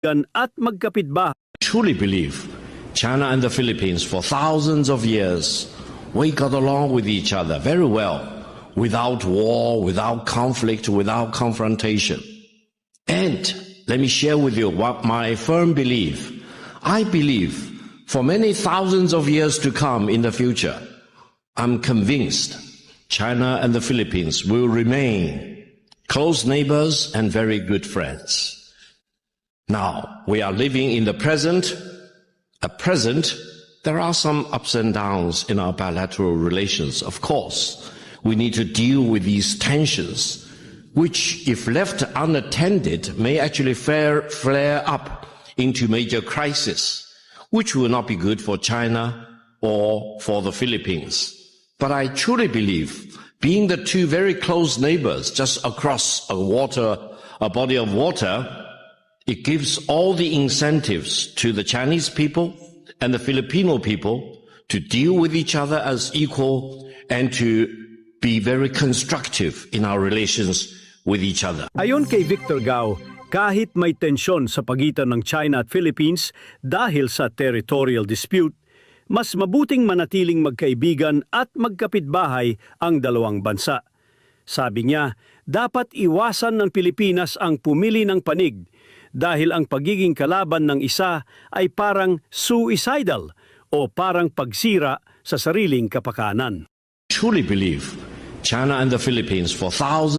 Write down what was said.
at magkapitbahay. Truly believe China and the Philippines for thousands of years, we got along with each other very well, without war, without conflict, without confrontation. And let me share with you what my firm belief. I believe for many thousands of years to come in the future, I'm convinced China and the Philippines will remain close neighbors and very good friends. Now, we are living in the present. At present, there are some ups and downs in our bilateral relations, of course. We need to deal with these tensions, which, if left unattended, may actually flare up into major crisis, which will not be good for China or for the Philippines. But I truly believe, being the two very close neighbors just across a body of water, it gives all the incentives to the Chinese people and the Filipino people to deal with each other as equal and to be very constructive in our relations with each other. Ayon kay Victor Gao, kahit may tensyon sa pagitan ng China at Philippines dahil sa territorial dispute, mas mabuting manatiling magkaibigan at magkapitbahay ang dalawang bansa. Sabi niya, dapat iwasan ng Pilipinas ang pumili ng panig dahil ang pagiging kalaban ng isa ay parang suicidal o parang pagsira sa sariling kapakanan. Truly believe China and the Philippines for thousands